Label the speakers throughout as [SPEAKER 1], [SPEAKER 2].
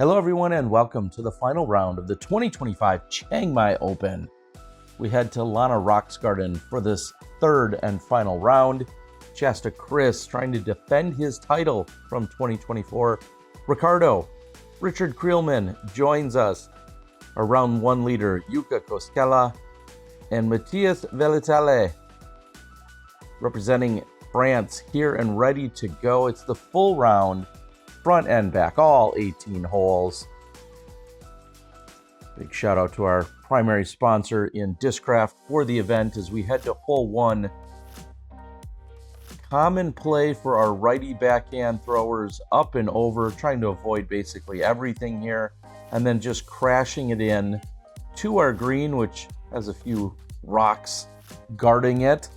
[SPEAKER 1] Hello everyone and welcome to the final round of the 2025 Chiang Mai Open. We head to Lanna Rocks Garden for this third and final round. Shasta Criss trying to defend his title from 2024. Ricardo, Richard Creelman joins us. Our round one leader, Jukka Koskela, and Mathis Villetelle representing France here and ready to go. It's the full round, front and back, all 18 holes. Big shout out to our primary sponsor in Discraft for the event as we head to hole one. Common play for our righty backhand throwers, up and over, trying to avoid basically everything here, and then just crashing it in to our green, which has a few rocks guarding it.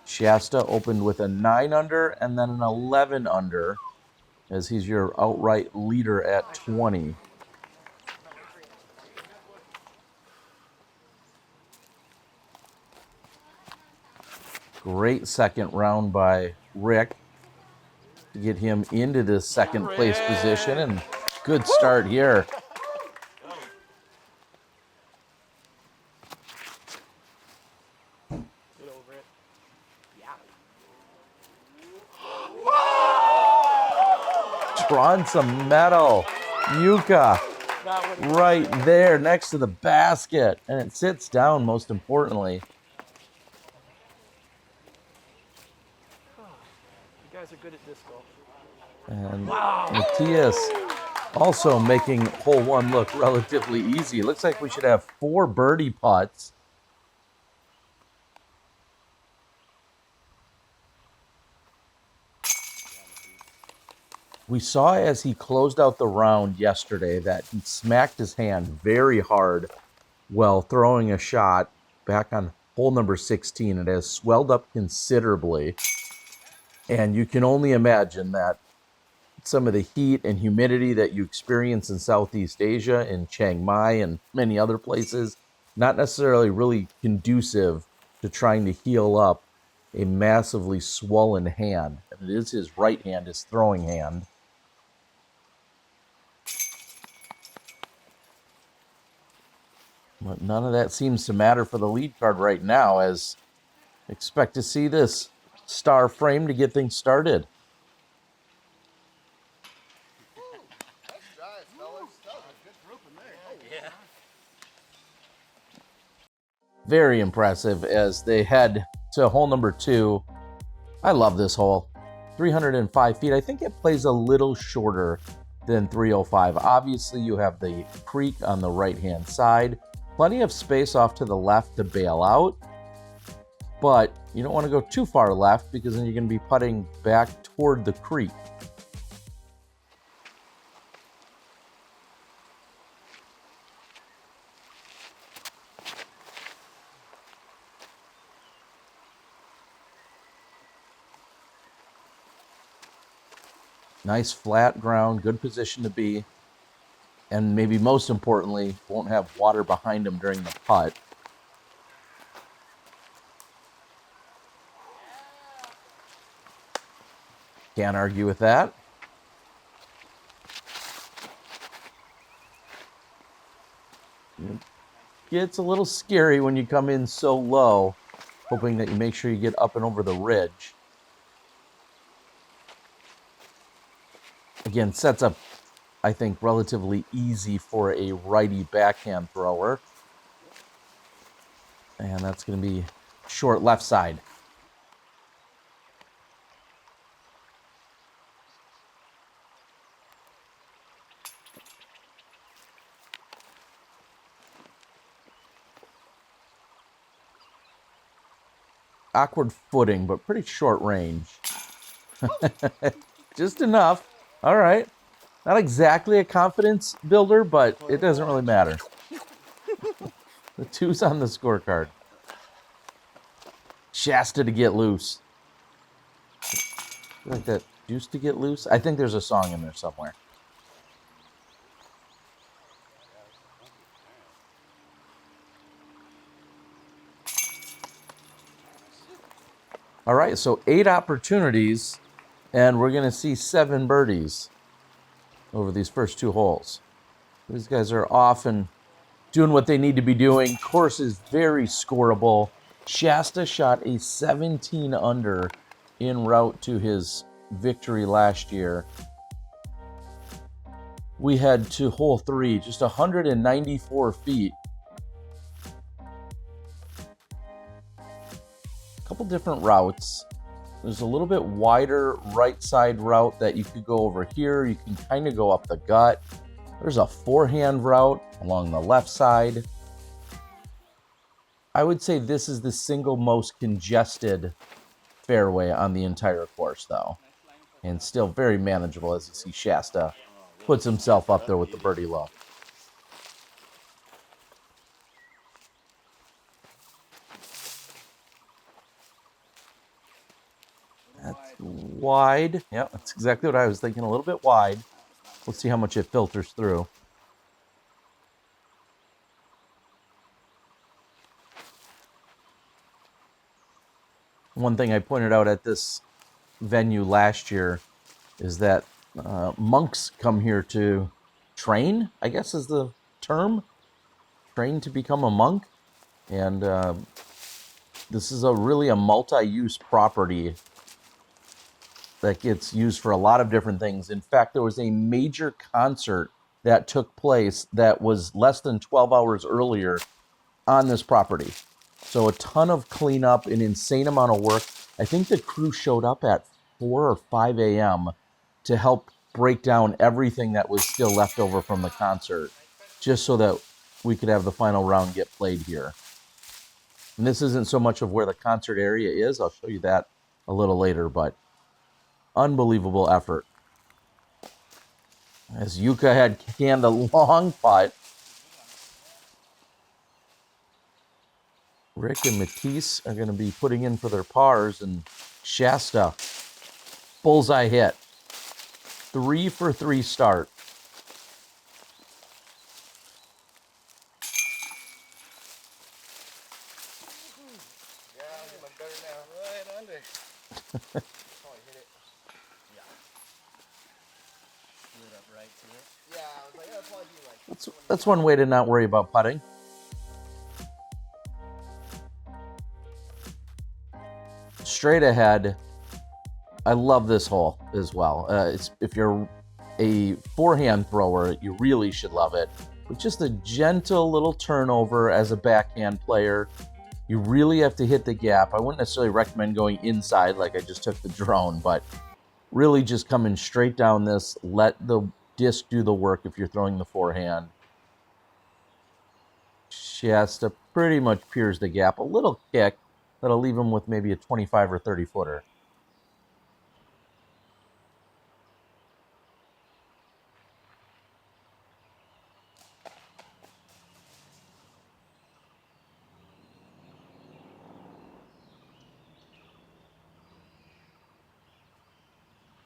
[SPEAKER 1] Shasta opened with a 9 under and then an 11 under as he's your outright leader at 20. Great second round by Rick to get him into the second place position, and good start here. Drawing some metal. Jukka right there next to the basket, and it sits down most importantly.
[SPEAKER 2] You guys are good at disco.
[SPEAKER 1] And Matthias also making hole one look relatively easy. Looks like we should have 4 birdie putts. We saw as he closed out the round yesterday that he smacked his hand very hard while throwing a shot back on hole number 16. It has swelled up considerably, and you can only imagine that some of the heat and humidity that you experience in Southeast Asia, in Chiang Mai and many other places, not necessarily really conducive to trying to heal up a massively swollen hand. And it is his right hand, his throwing hand. But none of that seems to matter for the lead card right now, as expect to see this star frame to get things started. Very impressive as they head to hole number 2. I love this hole. 305 feet. I think it plays a little shorter than 305. Obviously, you have the creek on the right-hand side. Plenty of space off to the left to bail out. But you don't want to go too far left because then you're going to be putting back toward the creek. Nice flat ground, good position to be. And maybe most importantly, won't have water behind him during the putt. Can't argue with that. It gets a little scary when you come in so low, hoping that you make sure you get up and over the ridge. Again, sets up, I think, relatively easy for a righty backhand thrower. And that's going to be short left side. Awkward footing, but pretty short range. Just enough. All right. Not exactly a confidence builder, but it doesn't really matter. The 2's on the scorecard. Shasta to get loose. You like that juice to get loose? I think there's a song in there somewhere. All right, so 8 opportunities, and we're going to see 7 birdies over these first 2 holes. These guys are off and doing what they need to be doing. Course is very scoreable. Shasta shot a 17 under en route to his victory last year. We head to hole 3, just 194 feet. A couple different routes. There's a little bit wider right side route that you could go over here. You can kind of go up the gut. There's a forehand route along the left side. I would say this is the single most congested fairway on the entire course, though. And still very manageable, as you see Shasta puts himself up there with the birdie low. That's wide. Yeah, that's exactly what I was thinking. A little bit wide. Let's see how much it filters through. One thing I pointed out at this venue last year is that monks come here to train, I guess is the term. Train to become a monk. And this is really a multi-use property that gets used for a lot of different things. In fact, there was a major concert that took place that was less than 12 hours earlier on this property. So a ton of cleanup, an insane amount of work. I think the crew showed up at 4 or 5 a.m. to help break down everything that was still left over from the concert, just so that we could have the final round get played here. And this isn't so much of where the concert area is. I'll show you that a little later, but unbelievable effort. As Jukka had canned a long putt. Rick and Mathis are going to be putting in for their pars, and Shasta, bullseye hit. 3 for 3 start.
[SPEAKER 3] Yeah, I'm much better now. Right under. Probably hit it. Yeah. Slid up right to it. Yeah, I was like, that'll probably be like.
[SPEAKER 1] That's one way to not worry about putting. Straight ahead. I love this hole as well. If you're a forehand thrower, you really should love it. But just a gentle little turnover as a backhand player. You really have to hit the gap. I wouldn't necessarily recommend going inside like I just took the drone, but really just coming straight down this. Let the disc do the work if you're throwing the forehand. Shasta pretty much peers the gap. A little kick that'll leave him with maybe a 25 or 30 footer.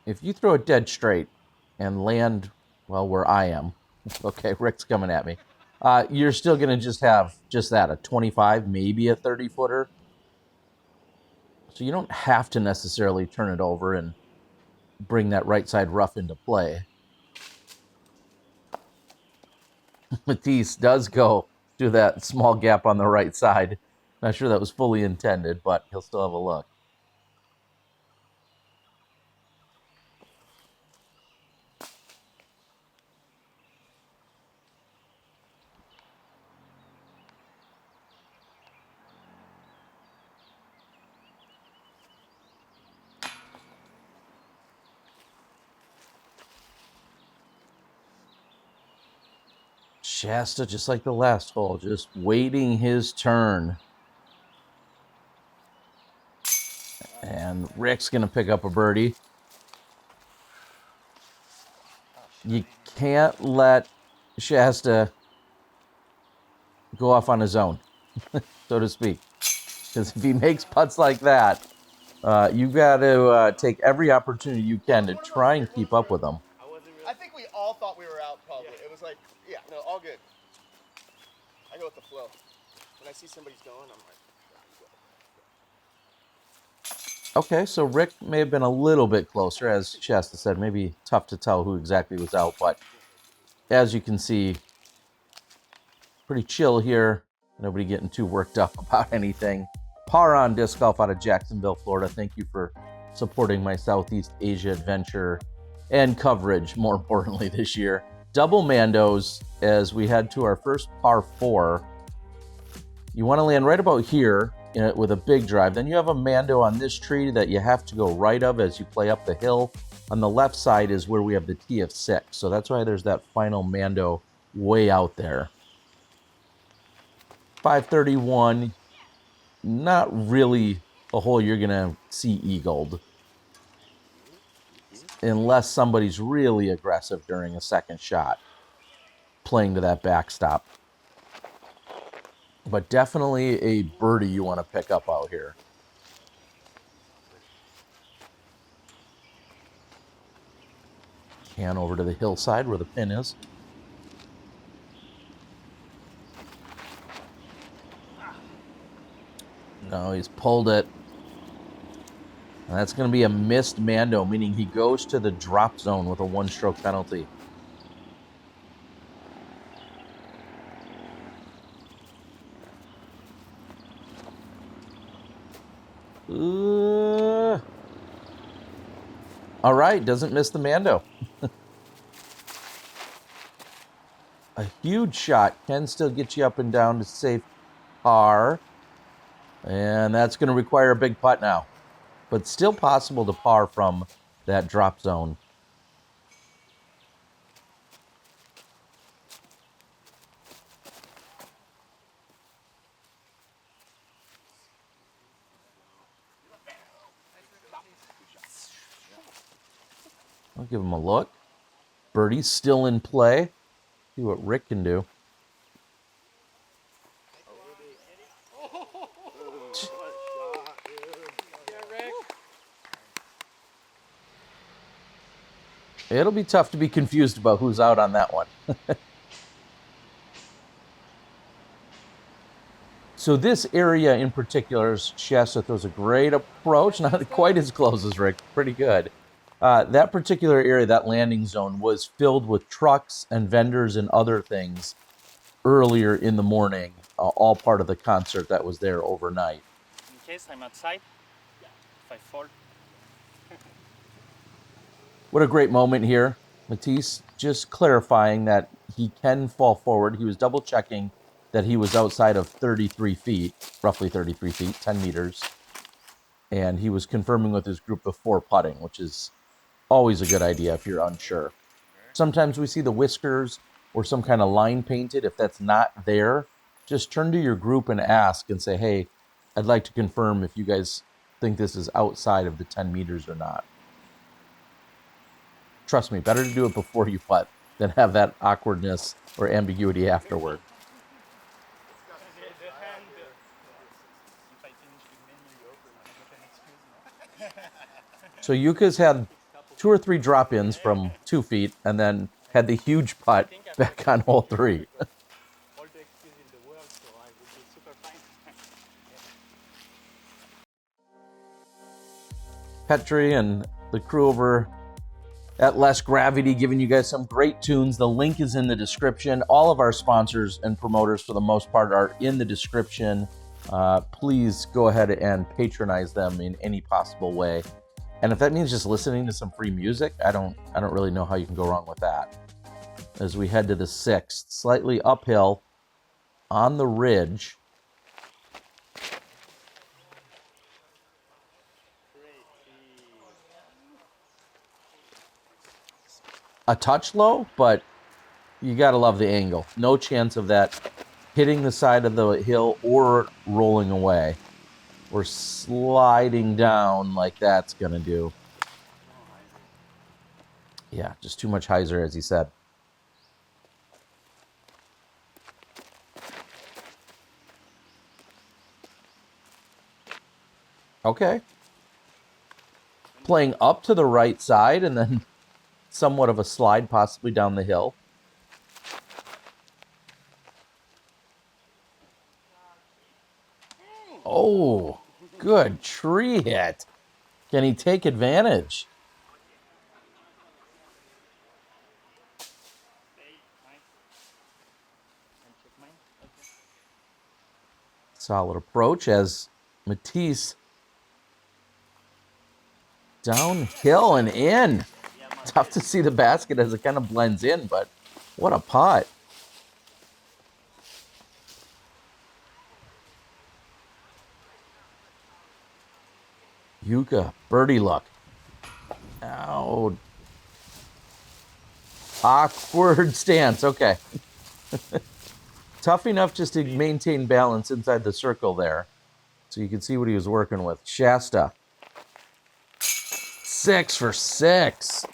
[SPEAKER 1] If you throw it dead straight and land, well, where I am, okay, Rick's coming at me, you're still going to just have just that, a 25, maybe a 30-footer. So you don't have to necessarily turn it over and bring that right side rough into play. Mathis does go through that small gap on the right side. Not sure that was fully intended, but he'll still have a look. Shasta, just like the last hole, just waiting his turn. And Rick's going to pick up a birdie. You can't let Shasta go off on his own, so to speak. Because if he makes putts like that, you've got to take every opportunity you can to try and keep up with him.
[SPEAKER 3] I think we all thought we were out probably. Yeah. It was like, yeah, no, all good. I go with the flow. When I see somebody's going, I'm like,
[SPEAKER 1] Okay, so Rick may have been a little bit closer, as Shasta said. Maybe tough to tell who exactly was out, but as you can see, pretty chill here. Nobody getting too worked up about anything. Par on Disc Golf out of Jacksonville, Florida. Thank you for supporting my Southeast Asia adventure and coverage, more importantly, this year. Double Mandos as we head to our first par 4. You want to land right about here with a big drive. Then you have a Mando on this tree that you have to go right of as you play up the hill. On the left side is where we have the tee of 6. So that's why there's that final Mando way out there. 531, not really a hole you're going to see eagled unless somebody's really aggressive during a second shot playing to that backstop. But definitely a birdie you want to pick up out here. Pan over to the hillside where the pin is. No, he's pulled it. And that's going to be a missed Mando, meaning he goes to the drop zone with a 1-stroke penalty. All right, doesn't miss the Mando. A huge shot can still get you up and down to safe par. And that's going to require a big putt now. But still possible to par from that drop zone. I'll give him a look. Birdie's still in play. See what Rick can do. It'll be tough to be confused about who's out on that one. So this area in particular, Shasta throws a great approach. Not quite as close as Rick. Pretty good. That particular area, that landing zone, was filled with trucks and vendors and other things earlier in the morning, all part of the concert that was there overnight.
[SPEAKER 2] In case I'm outside, if I fall.
[SPEAKER 1] What a great moment here. Mathis just clarifying that he can fall forward. He was double checking that he was outside of 33 feet, roughly 33 feet, 10 meters. And he was confirming with his group before putting, which is always a good idea if you're unsure. Sometimes we see the whiskers or some kind of line painted. If that's not there, just turn to your group and ask and say, hey, I'd like to confirm if you guys think this is outside of the 10 meters or not. Trust me, better to do it before you putt than have that awkwardness or ambiguity afterward. So Jukka's had 2 or 3 drop-ins from 2 feet and then had the huge putt back on hole 3.
[SPEAKER 2] All the excuse in the world, so I would be super fine.
[SPEAKER 1] Petri and the crew over at Less Gravity giving you guys some great tunes. The link is in the description. All of our sponsors and promoters, for the most part, are in the description. Please go ahead and patronize them in any possible way. And if that means just listening to some free music, I don't really know how you can go wrong with that. As we head to the 6th, slightly uphill on the ridge. A touch low, but you got to love the angle. No chance of that hitting the side of the hill or rolling away or sliding down like that's going to do. Yeah, just too much hyzer, as he said. Okay. Playing up to the right side and then somewhat of a slide possibly down the hill. Oh, good tree hit. Can he take advantage? Solid approach as Mathis downhill and in. Tough to see the basket as it kind of blends in, but what a putt. Jukka, birdie luck. Oh. Awkward stance. Okay. Tough enough just to maintain balance inside the circle there. So you can see what he was working with. Shasta. 6 for 6.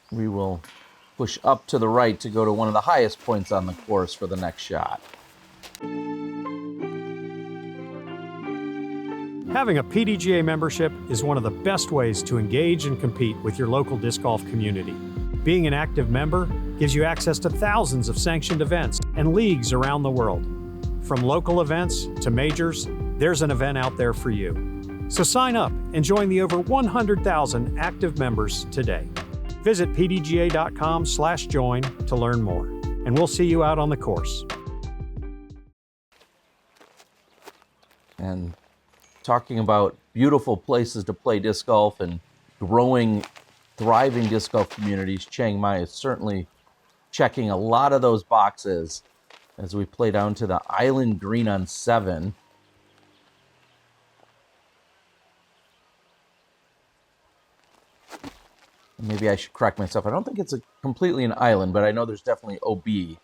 [SPEAKER 1] We will push up to the right to go to one of the highest points on the course for the next shot.
[SPEAKER 4] Having a PDGA membership is one of the best ways to engage and compete with your local disc golf community. Being an active member gives you access to thousands of sanctioned events and leagues around the world. From local events to majors, there's an event out there for you. So sign up and join the over 100,000 active members today. Visit pdga.com/join to learn more, and we'll see you out on the course.
[SPEAKER 1] And talking about beautiful places to play disc golf and growing, thriving disc golf communities, Chiang Mai is certainly checking a lot of those boxes as we play down to the island green on 7. Maybe I should correct myself. I don't think it's completely an island, but I know there's definitely OB.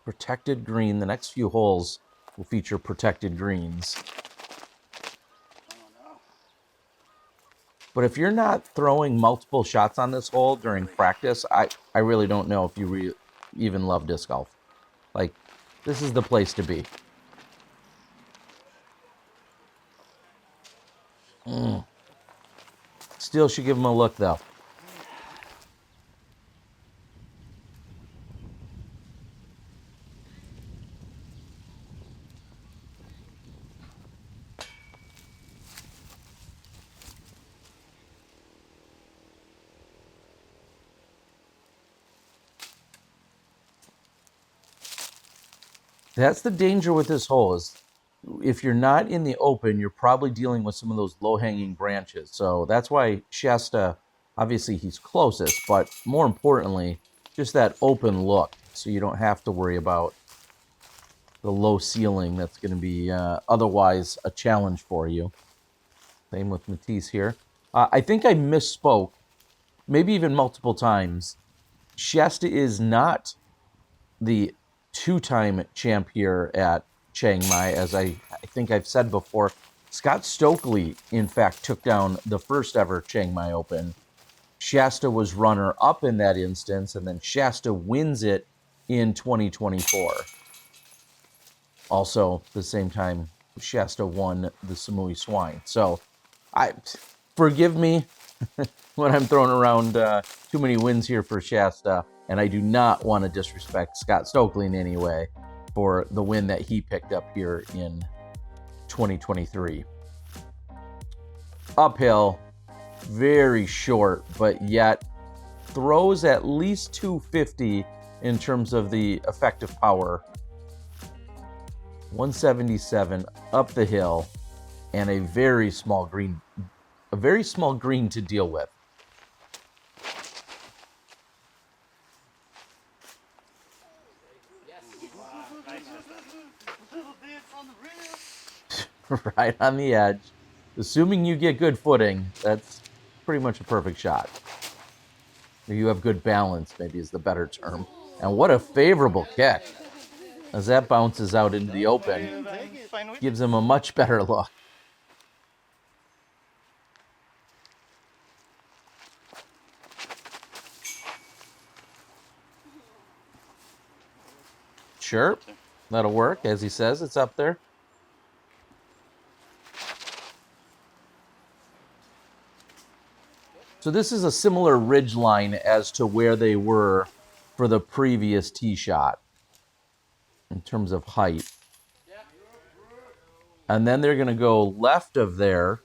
[SPEAKER 1] Protected green. The next few holes will feature protected greens. But if you're not throwing multiple shots on this hole during practice, I really don't know if you even love disc golf. Like, this is the place to be. Still should give him a look, though. That's the danger with this hole is if you're not in the open, you're probably dealing with some of those low-hanging branches. So that's why Shasta, obviously he's closest, but more importantly, just that open look so you don't have to worry about the low ceiling that's going to be otherwise a challenge for you. Same with Mathis here. I think I misspoke, maybe even multiple times. Shasta is not the two-time champ here at Chiang Mai, as I think I've said before. Scott Stokely, in fact, took down the first ever Chiang Mai Open. Shasta was runner-up in that instance, and then Shasta wins it in 2024. Also, the same time, Shasta won the Samui Swine. So, forgive me when I'm throwing around too many wins here for Shasta, and I do not want to disrespect Scott Stokely in any way for the win that he picked up here in 2023. Uphill, very short, but yet throws at least 250 in terms of the effective power. 177 up the hill, and a very small green to deal with. Right on the edge. Assuming you get good footing, that's pretty much a perfect shot. Or you have good balance, maybe is the better term. And what a favorable kick. As that bounces out into the open, gives him a much better look. Sure. That'll work. As he says, it's up there. So this is a similar ridge line as to where they were for the previous tee shot in terms of height. And then they're going to go left of there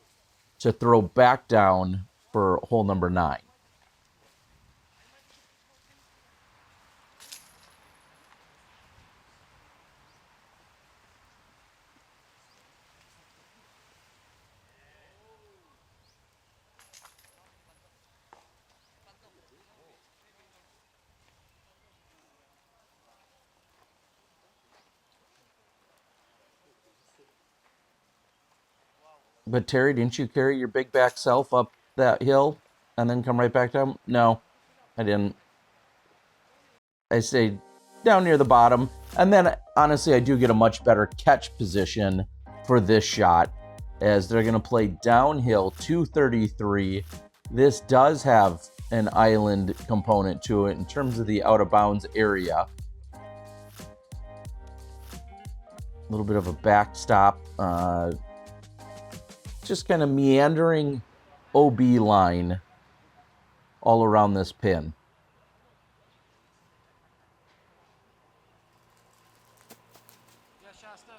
[SPEAKER 1] to throw back down for hole number 9. But Terry, didn't you carry your big back self up that hill and then come right back down? No, I didn't. I stayed down near the bottom. And then, honestly, I do get a much better catch position for this shot as they're going to play downhill 233. This does have an island component to it in terms of the out-of-bounds area. A little bit of a backstop. Just kind of meandering OB line all around this pin.
[SPEAKER 2] Yeah, Shasta.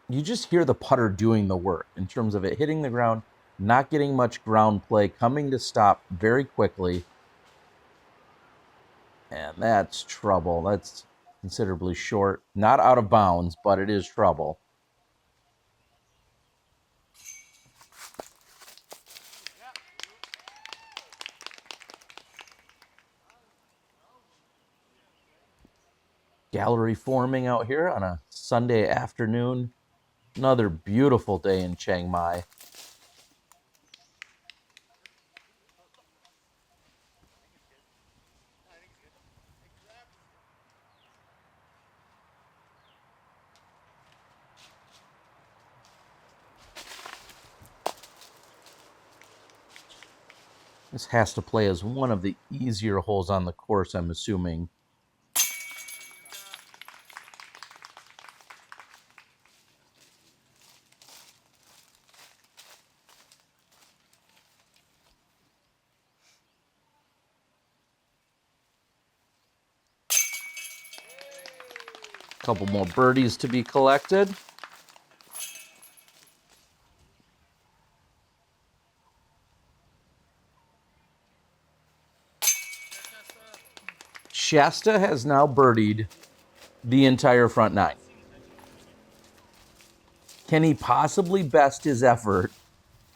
[SPEAKER 1] You just hear the putter doing the work in terms of it hitting the ground, not getting much ground play, coming to stop very quickly. And that's trouble. That's considerably short. Not out of bounds, but it is trouble. Gallery forming out here on a Sunday afternoon. Another beautiful day in Chiang Mai. This has to play as one of the easier holes on the course, I'm assuming. Couple more birdies to be collected. Shasta has now birdied the entire front 9. Can he possibly best his effort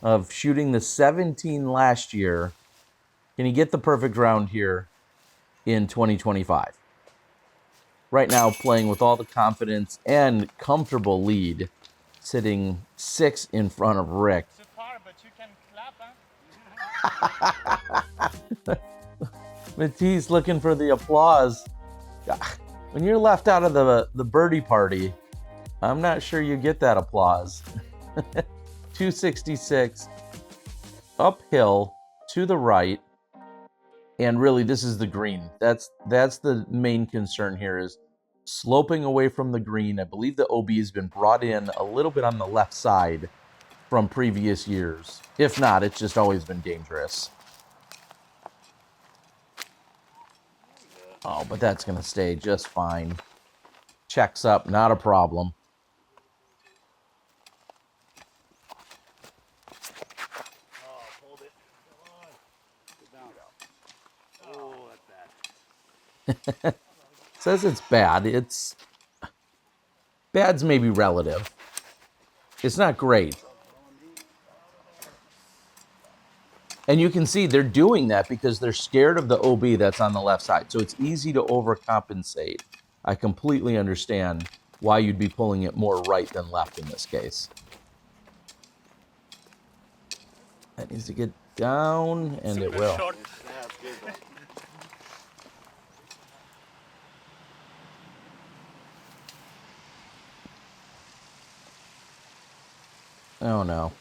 [SPEAKER 1] of shooting the 17 last year? Can he get the perfect round here in 2025? Right now, playing with all the confidence and comfortable lead, sitting 6 in front of Rick.
[SPEAKER 2] It's a par, but you can clap, huh?
[SPEAKER 1] Mathis looking for the applause. When you're left out of the birdie party, I'm not sure you get that applause. 266 uphill to the right. And really, this is the green. That's the main concern here is sloping away from the green. I believe the OB has been brought in a little bit on the left side from previous years. If not, it's just always been dangerous. Oh, but that's going to stay just fine. Checks up, not a problem.
[SPEAKER 3] Oh, hold it. Come on. Good down. Oh, that's bad.
[SPEAKER 1] Says it's bad. Bad's maybe relative. It's not great. And you can see they're doing that because they're scared of the OB that's on the left side. So it's easy to overcompensate. I completely understand why you'd be pulling it more right than left in this case. That needs to get down, and it will.
[SPEAKER 2] Short.
[SPEAKER 3] That's good.
[SPEAKER 1] Oh, no.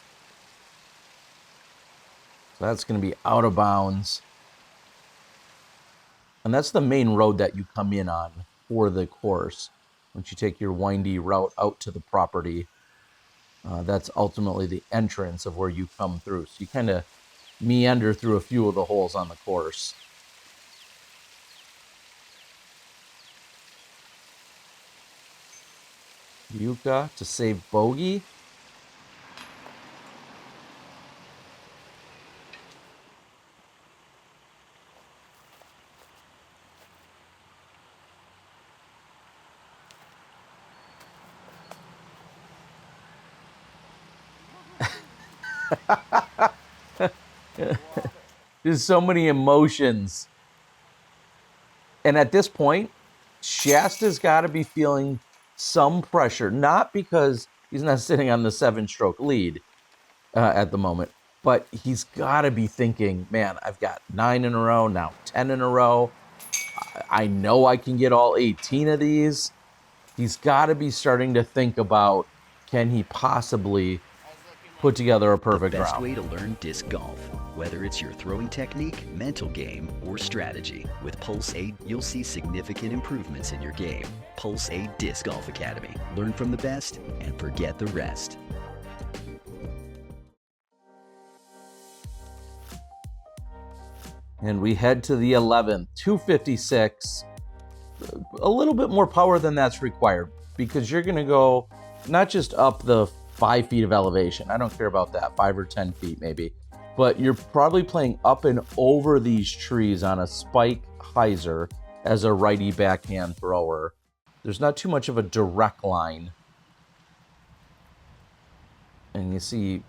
[SPEAKER 1] So that's going to be out of bounds. And that's the main road that you come in on for the course. Once you take your windy route out to the property, that's ultimately the entrance of where you come through. So you kind of meander through a few of the holes on the course. Jukka to save bogey. There's so many emotions. And at this point, Shasta's got to be feeling some pressure, not because he's not sitting on the 7-stroke lead at the moment, but he's got to be thinking, man, I've got 9 in a row, now 10 in a row. I know I can get all 18 of these. He's got to be starting to think about, can he possibly put together a perfect
[SPEAKER 5] The best
[SPEAKER 1] round?
[SPEAKER 5] way to learn disc golf, whether it's your throwing technique, mental game, or strategy. With Pulse 8, you'll see significant improvements in your game. Pulse 8 Disc Golf Academy. Learn from the best and forget the rest.
[SPEAKER 1] And we head to the 11th, 256. A little bit more power than that's required, because you're going to go not just up the 5 feet of elevation. I don't care about that, 5 or 10 feet maybe. But you're probably playing up and over these trees on a spike hyzer as a righty backhand thrower. There's not too much of a direct line. And you see,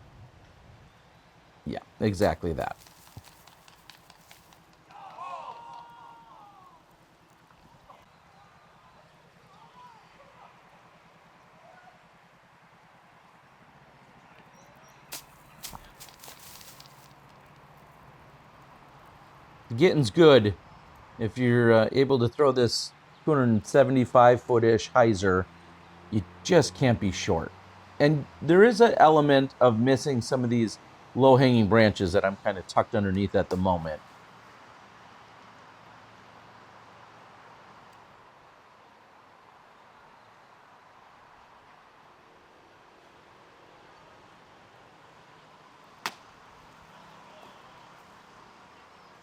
[SPEAKER 1] yeah, exactly that. Getting's good. If you're able to throw this 275-foot-ish hyzer, you just can't be short. And there is an element of missing some of these low-hanging branches that I'm kind of tucked underneath at the moment.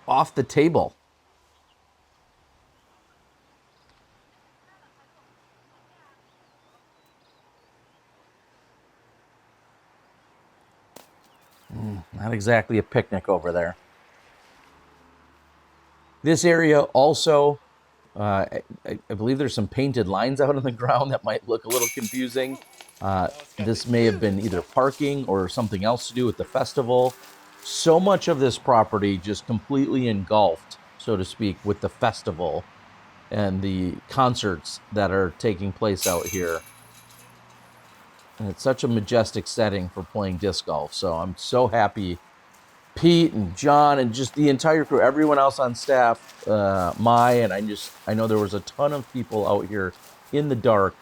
[SPEAKER 1] Off the table. Not exactly a picnic over there. This area also, I believe there's some painted lines out on the ground that might look a little confusing. This may have been either parking or something else to do with the festival. So much of this property just completely engulfed, so to speak, with the festival and the concerts that are taking place out here. And it's such a majestic setting for playing disc golf. So I'm so happy Pete and John and just the entire crew, everyone else on staff, and I know there was a ton of people out here in the dark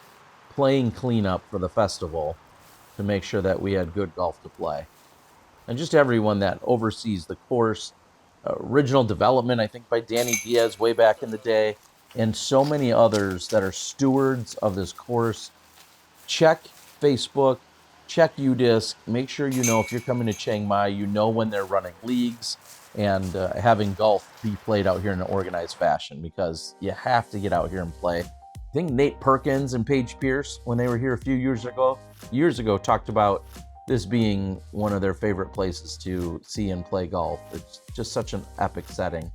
[SPEAKER 1] playing cleanup for the festival to make sure that we had good golf to play. And just everyone that oversees the course, original development, I think by Danny Diaz way back in the day, and so many others that are stewards of this course. Check Facebook, check UDisc, make sure you know if you're coming to Chiang Mai, you know when they're running leagues and having golf be played out here in an organized fashion, because you have to get out here and play. I think Nate Perkins and Paige Pierce, when they were here a few years ago, talked about this being one of their favorite places to see and play golf. It's just such an epic setting.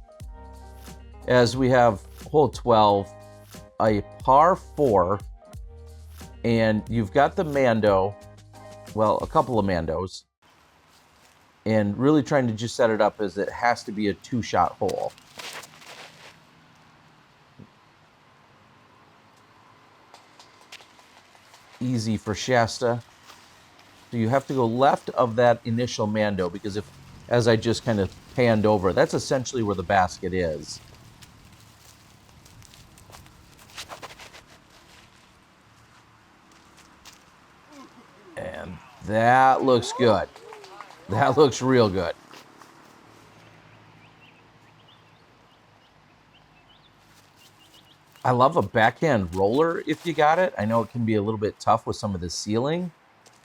[SPEAKER 1] As we have hole 12, a par 4, and you've got the Mando, well, a couple of Mandos, and really trying to just set it up as it has to be a 2-shot hole. Easy for Shasta. So you have to go left of that initial Mando, because if, as I just kind of panned over, that's essentially where the basket is. And that looks good. That looks real good. I love a backhand roller if you got it. I know it can be a little bit tough with some of the ceiling.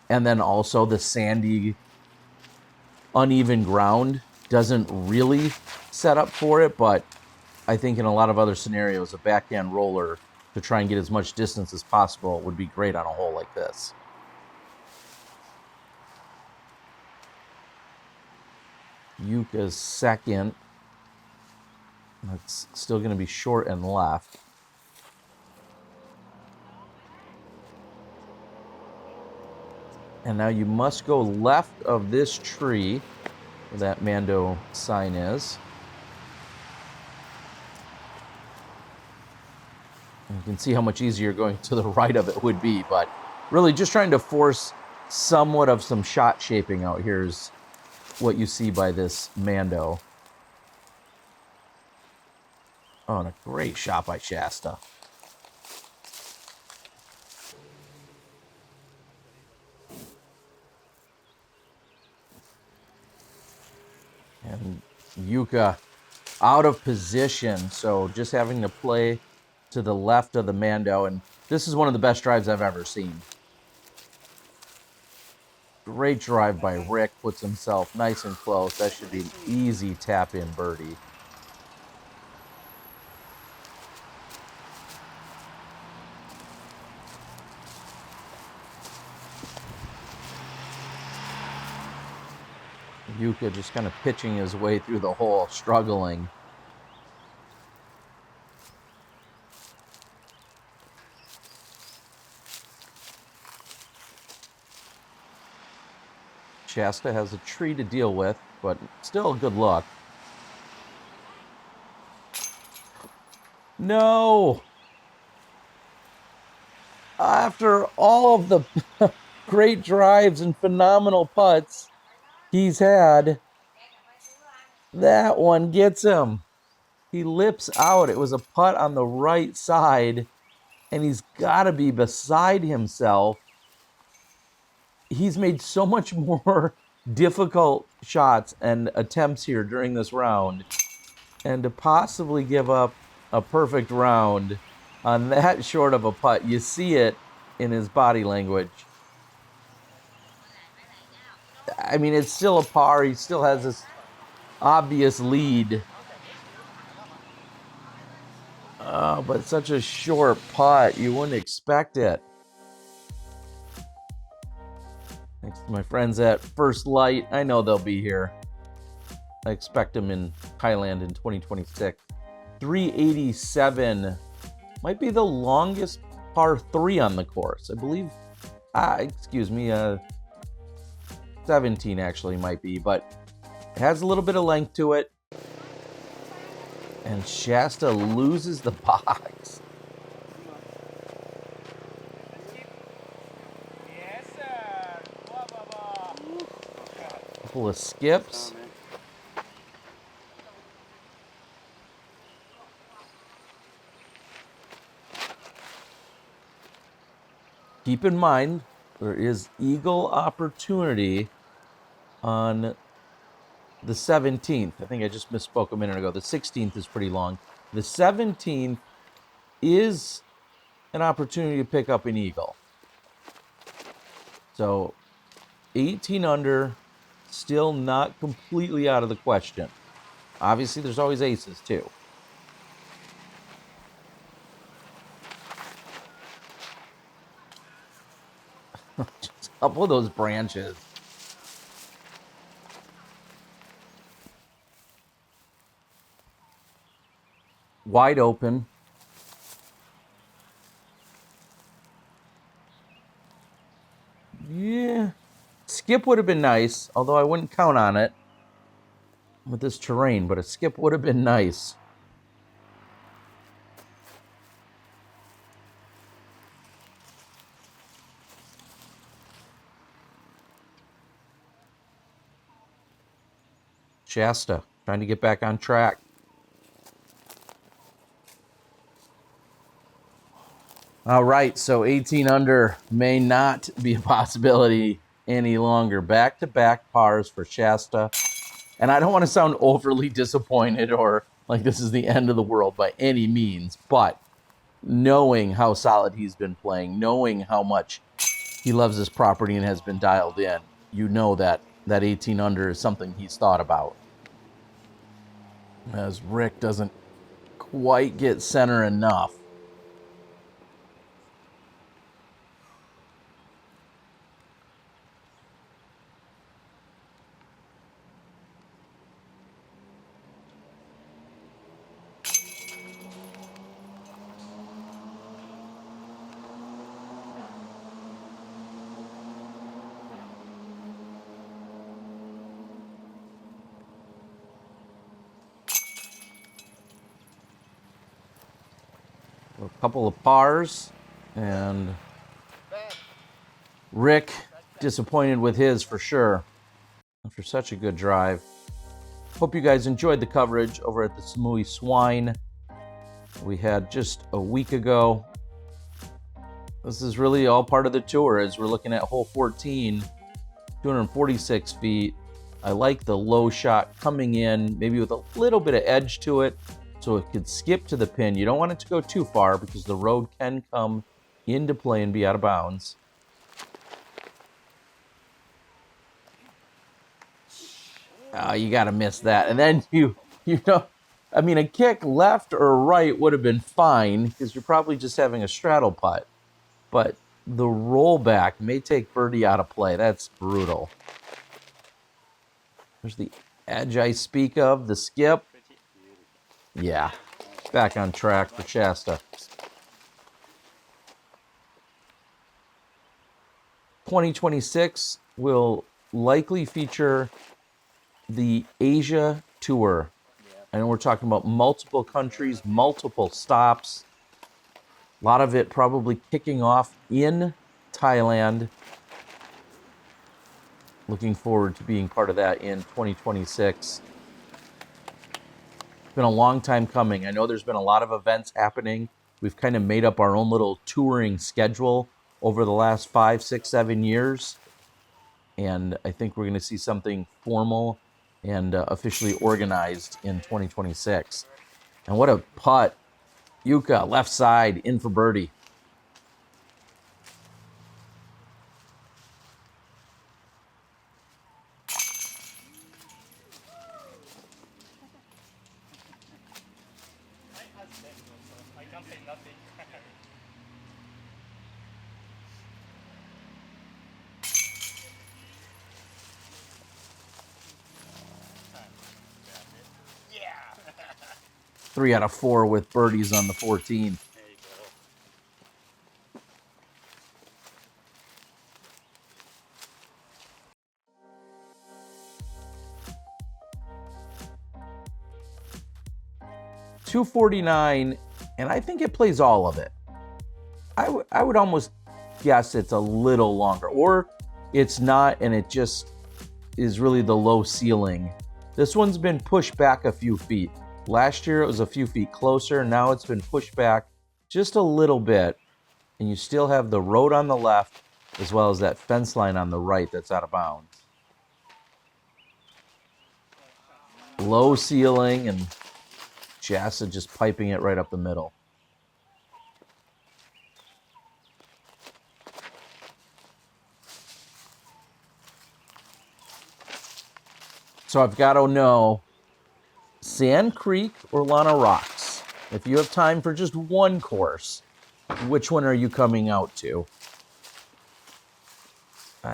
[SPEAKER 1] And then also the sandy, uneven ground doesn't really set up for it, but I think in a lot of other scenarios, a backhand roller to try and get as much distance as possible would be great on a hole like this. Jukka's second. That's still going to be short and left. And now you must go left of this tree where that Mando sign is. And you can see how much easier going to the right of it would be, but really just trying to force somewhat of some shot shaping out here is what you see by this Mando. Oh, and a great shot by Shasta. And Jukka out of position, so just having to play to the left of the Mando, and this is one of the best drives I've ever seen. Great drive by Rick, puts himself nice and close. That should be an easy tap-in birdie. Jukka just kind of pitching his way through the hole, struggling. Shasta has a tree to deal with, but still a good look. No! After all of the great drives and phenomenal putts he's had, that one gets him. He lips out. It was a putt on the right side, and he's got to be beside himself. He's made so much more difficult shots and attempts here during this round, and to possibly give up a perfect round on that short of a putt, you see it in his body language. I mean, it's still a par. He still has this obvious lead. Oh, but such a short putt. You wouldn't expect it. Thanks to my friends at First Light. I know they'll be here. I expect them in Thailand in 2026. 387 might be the longest par 3 on the course. I believe, 17 actually might be, but it has a little bit of length to it. And Shasta loses the box.
[SPEAKER 2] Yes, sir.
[SPEAKER 1] Couple of skips. Keep in mind, there is eagle opportunity on the 17th. I think I just misspoke a minute ago. The 16th is pretty long. The 17th is an opportunity to pick up an eagle. So 18 under, still not completely out of the question. Obviously, there's always aces too. Just a couple of those branches. Wide open. Yeah. Skip would have been nice, although I wouldn't count on it with this terrain, but a skip would have been nice. Shasta trying to get back on track. All right, so 18 under may not be a possibility any longer. Back-to-back pars for Shasta. And I don't want to sound overly disappointed or like this is the end of the world by any means, but knowing how solid he's been playing, knowing how much he loves this property and has been dialed in, you know that 18 under is something he's thought about. As Rick doesn't quite get center enough. A couple of pars, and Rick disappointed with his for sure after such a good drive. Hope you guys enjoyed the coverage over at the Samui Swine we had just a week ago. This is really all part of the tour as we're looking at hole 14, 246 feet. I like the low shot coming in, maybe with a little bit of edge to it, so it could skip to the pin. You don't want it to go too far because the road can come into play and be out of bounds. You got to miss that. And then you know, I mean, a kick left or right would have been fine because you're probably just having a straddle putt. But the rollback may take birdie out of play. That's brutal. There's the edge I speak of, the skip. Yeah, back on track for Shasta. 2026 will likely feature the Asia Tour. I know we're talking about multiple countries, multiple stops. A lot of it probably kicking off in Thailand. Looking forward to being part of that in 2026. It's been a long time coming. I know there's been a lot of events happening. We've kind of made up our own little touring schedule over the last 5, 6, 7 years. And I think we're going to see something formal and officially organized in 2026. And what a putt. Jukka, left side, in for birdie.
[SPEAKER 2] I can't say nothing. Yeah.
[SPEAKER 1] 3 out of 4 with birdies on the 14.
[SPEAKER 2] There you go.
[SPEAKER 1] .249, and I think it plays all of it. I would almost guess it's a little longer, or it's not, and it just is really the low ceiling. This one's been pushed back a few feet. Last year it was a few feet closer. Now it's been pushed back just a little bit, and you still have the road on the left as well as that fence line on the right that's out of bounds. Low ceiling, and Shasta just piping it right up the middle. So I've got to know, Sand Creek or Lanna Rocks? If you have time for just one course, which one are you coming out to?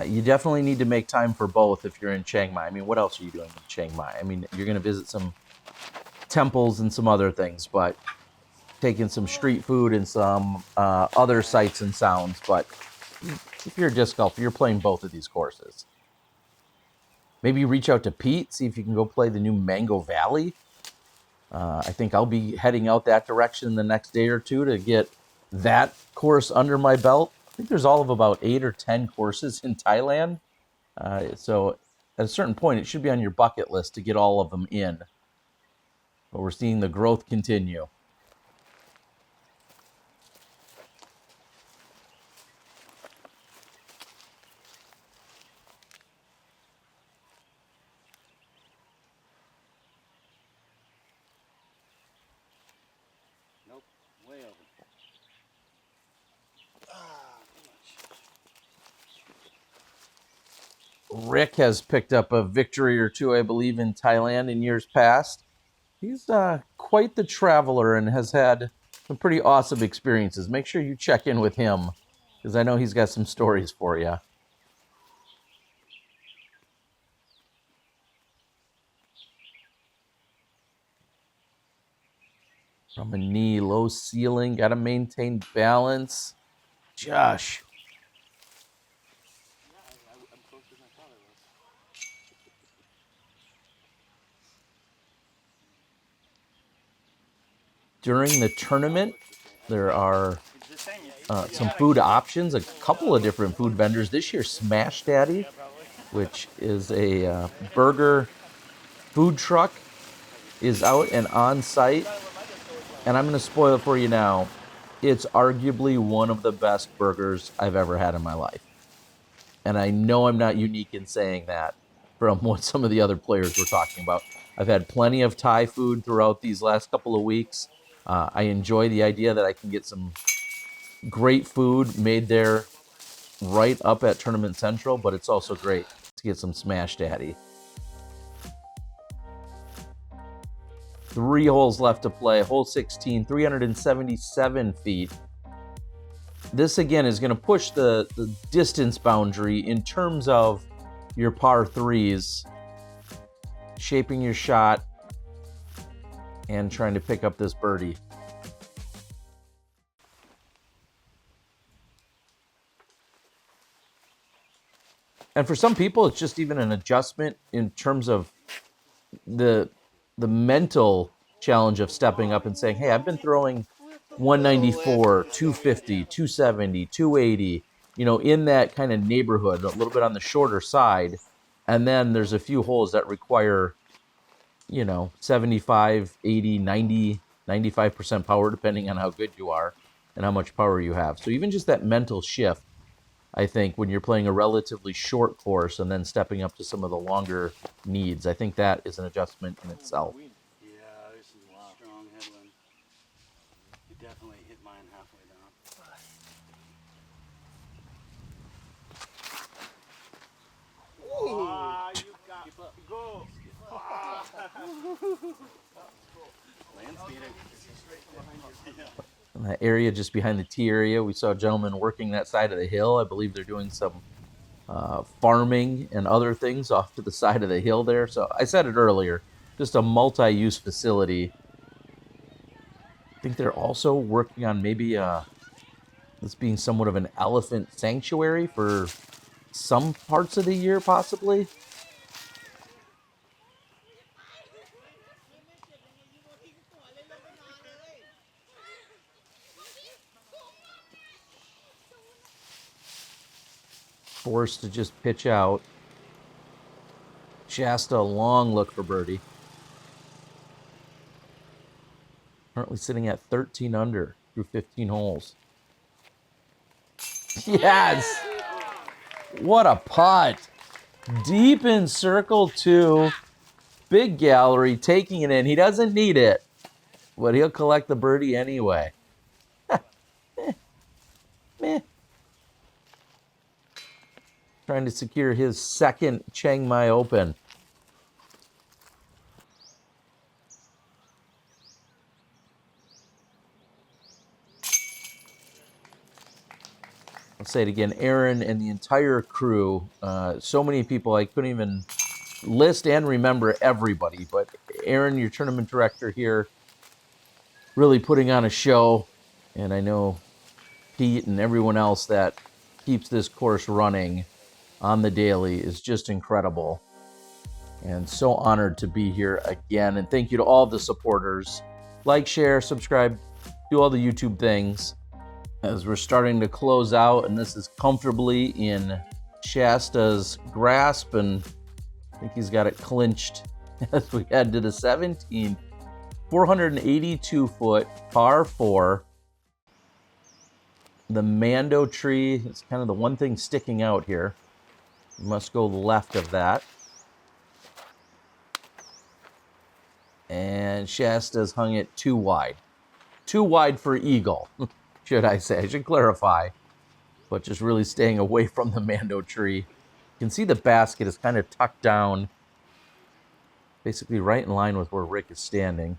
[SPEAKER 1] You definitely need to make time for both if you're in Chiang Mai. I mean, what else are you doing in Chiang Mai? I mean, you're going to visit some temples and some other things, but taking some street food and some other sights and sounds. But if you're a disc golfer, you're playing both of these courses. Maybe reach out to Pete, see if you can go play the new Mango Valley. I think I'll be heading out that direction the next day or two to get that course under my belt. I think there's all of about 8 or 10 courses in Thailand. So at a certain point, it should be on your bucket list to get all of them in. But we're seeing the growth continue.
[SPEAKER 3] Nope, way over.
[SPEAKER 1] Rick has picked up a victory or two, I believe, in Thailand in years past. He's quite the traveler and has had some pretty awesome experiences. Make sure you check in with him, because I know he's got some stories for you. From a knee, low ceiling, got to maintain balance. Josh. During the tournament, there are some food options, a couple of different food vendors. This year, Smash Daddy, which is a burger food truck, is out and on site. And I'm going to spoil it for you now. It's arguably one of the best burgers I've ever had in my life. And I know I'm not unique in saying that from what some of the other players were talking about. I've had plenty of Thai food throughout these last couple of weeks. I enjoy the idea that I can get some great food made there right up at Tournament Central, but it's also great to get some Smash Daddy. 3 holes left to play. Hole 16, 377 feet. This, again, is going to push the distance boundary in terms of your par 3s, shaping your shot, and trying to pick up this birdie. And for some people, it's just even an adjustment in terms of the mental challenge of stepping up and saying, hey, I've been throwing 194, 250, 270, 280, in that kind of neighborhood, a little bit on the shorter side. And then there's a few holes that require, 75, 80, 90, 95% power, depending on how good you are and how much power you have. So even just that mental shift, I think, when you're playing a relatively short course and then stepping up to some of the longer needs, I think that is an adjustment in itself.
[SPEAKER 3] Yeah, there's some strong headwind. You definitely hit mine halfway down.
[SPEAKER 2] You got to go.
[SPEAKER 3] Land speeding.
[SPEAKER 1] In that area just behind the tee area, we saw a gentleman working that side of the hill. I believe they're doing some farming and other things off to the side of the hill there. So I said it earlier, just a multi-use facility. I think they're also working on maybe this being somewhat of an elephant sanctuary for some parts of the year, possibly. Forced to just pitch out. Shasta, a long look for birdie. Currently sitting at 13 under through 15 holes. Yes! What a putt. Deep in circle 2. Big gallery, taking it in. He doesn't need it, but he'll collect the birdie anyway. Meh. Trying to secure his second Chiang Mai Open. I'll say it again, Aaron and the entire crew, so many people, I couldn't even list and remember everybody, but Aaron, your tournament director here, really putting on a show, and I know Pete and everyone else that keeps this course running on the daily is just incredible. And so honored to be here again. And thank you to all the supporters. Like, share, subscribe, do all the YouTube things. As we're starting to close out, and this is comfortably in Shasta's grasp, and I think he's got it clinched as we head to the 17th. 482-foot par 4. The Mando tree is kind of the one thing sticking out here. You must go left of that. And Shasta's hung it too wide. Too wide for eagle, should I say. I should clarify. But just really staying away from the Mando tree. You can see the basket is kind of tucked down, basically right in line with where Rick is standing.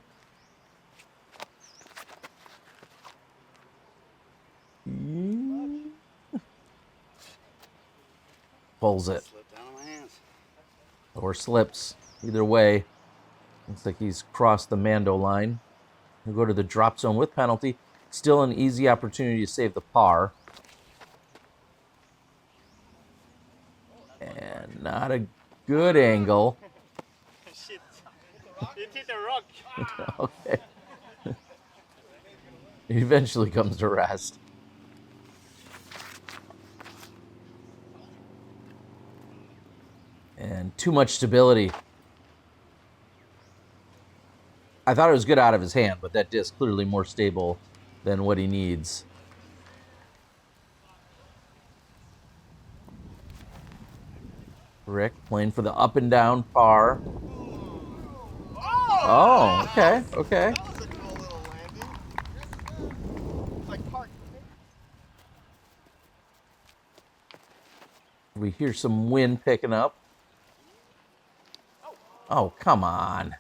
[SPEAKER 1] Pulls it.
[SPEAKER 3] Slipped out of my hands.
[SPEAKER 1] Or slips. Either way, looks like he's crossed the Mando line. He'll go to the drop zone with penalty. Still an easy opportunity to save the par. And not a good angle.
[SPEAKER 2] Shit. It hit a rock.
[SPEAKER 1] Okay. He eventually comes to rest. And too much stability. I thought it was good out of his hand, but that disc clearly more stable than what he needs. Rick playing for the up and down par. Oh, okay, okay.
[SPEAKER 3] That was a cool little landing. It's like park.
[SPEAKER 1] We hear some wind picking up. Oh, come on.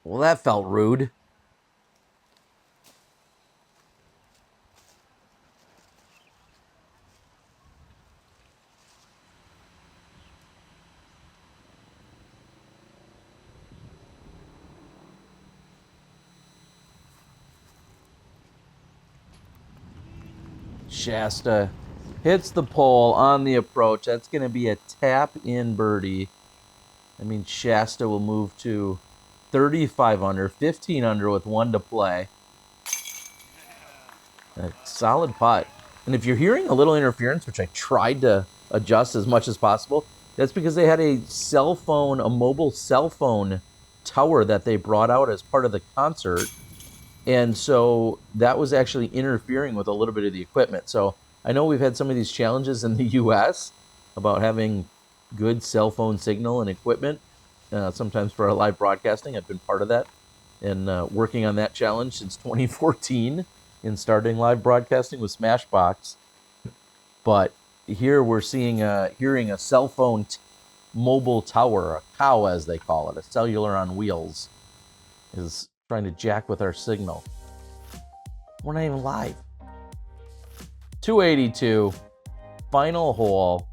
[SPEAKER 1] Well, that felt rude. Shasta hits the pole on the approach. That's going to be a tap-in birdie. I mean, Shasta will move to 35 under, 15 under with 1 to play. A solid putt. And if you're hearing a little interference, which I tried to adjust as much as possible, that's because they had a mobile cell phone tower that they brought out as part of the concert. And so that was actually interfering with a little bit of the equipment. So I know we've had some of these challenges in the U.S. about having good cell phone signal and equipment. Sometimes for our live broadcasting, I've been part of that and working on that challenge since 2014 in starting live broadcasting with Smashbox. But here we're hearing a cell phone mobile tower, a cow as they call it, a cellular on wheels, is trying to jack with our signal. We're not even live. 282, final hole.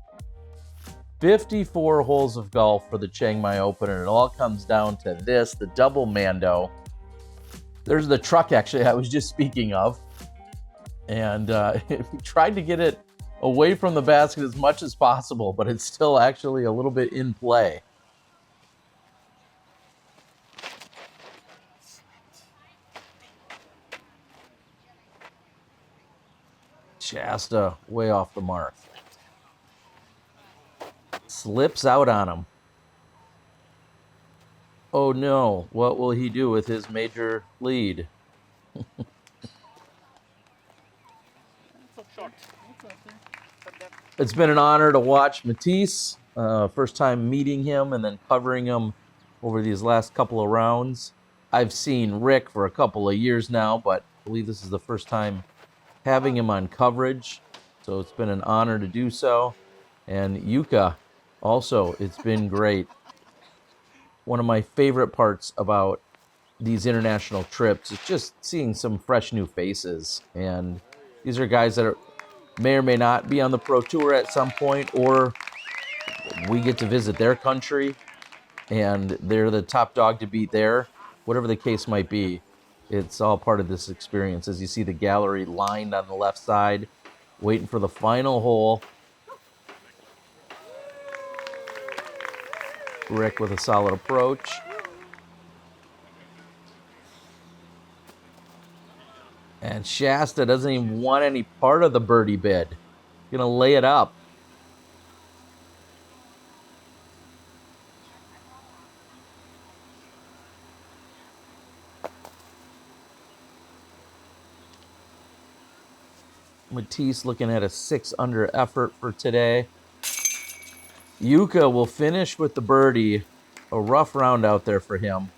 [SPEAKER 1] 54 holes of golf for the Chiang Mai Open, and it all comes down to this, the double Mando. There's the truck, actually, I was just speaking of. And we tried to get it away from the basket as much as possible, but it's still actually a little bit in play. Shasta way off the mark. Slips out on him. Oh no, what will he do with his major lead? It's been an honor to watch Mathis. First time meeting him and then covering him over these last couple of rounds. I've seen Rick for a couple of years now, but I believe this is the first time having him on coverage. So it's been an honor to do so. And Jukka, also, it's been great. One of my favorite parts about these international trips is just seeing some fresh new faces. And these are guys that may or may not be on the Pro Tour at some point, or we get to visit their country and they're the top dog to beat there. Whatever the case might be, it's all part of this experience. As you see the gallery lined on the left side, waiting for the final hole. Rick with a solid approach. And Shasta doesn't even want any part of the birdie bid. Gonna lay it up. Mathis looking at a 6 under effort for today. Jukka will finish with the birdie. A rough round out there for him.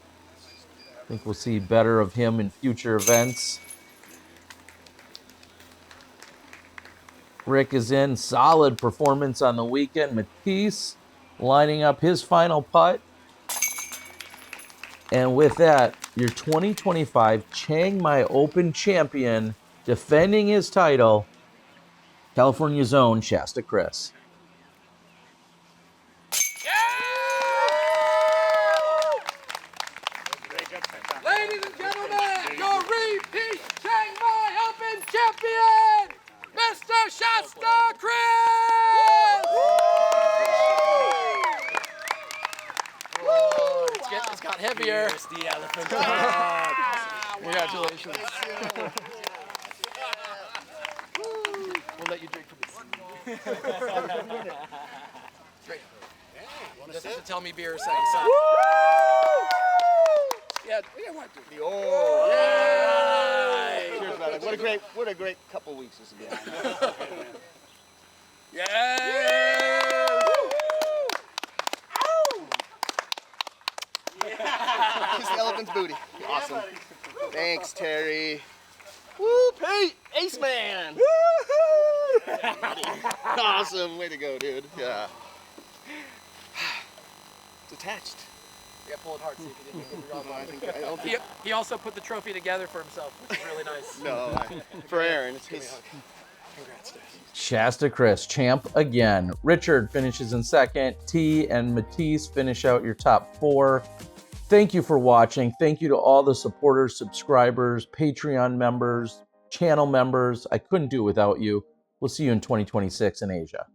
[SPEAKER 1] I think we'll see better of him in future events. Rick is in. Solid performance on the weekend. Mathis lining up his final putt. And with that, your 2025 Chiang Mai Open champion, defending his title, California's own Shasta Criss.
[SPEAKER 3] Ladies and gentlemen, your repeat Chiang Mai Open champion, Mr. Shasta Criss! It's got heavier. Here's the elephant. Congratulations. We'll let you drink from this. Great. You just have to tell me beer is saying something. Yeah, what do? Yay!
[SPEAKER 6] Cheers, brother. What a great couple weeks this has been.
[SPEAKER 3] Yay!
[SPEAKER 6] Kiss the elephant's booty. Awesome. Thanks, Terry. Woo, Pete! Ace man! Woo-hoo! Awesome. Way to go, dude. Yeah. It's attached.
[SPEAKER 3] Yeah, pull it hard, see if you didn't get
[SPEAKER 6] I don't think.
[SPEAKER 3] He also put the trophy together for himself, which is really nice.
[SPEAKER 6] No, for Aaron. It's his.
[SPEAKER 3] Congrats, Dave.
[SPEAKER 1] Shasta Criss, champ again. Richard finishes in second. T and Mathis finish out your top 4. Thank you for watching. Thank you to all the supporters, subscribers, Patreon members, channel members. I couldn't do it without you. We'll see you in 2026 in Asia.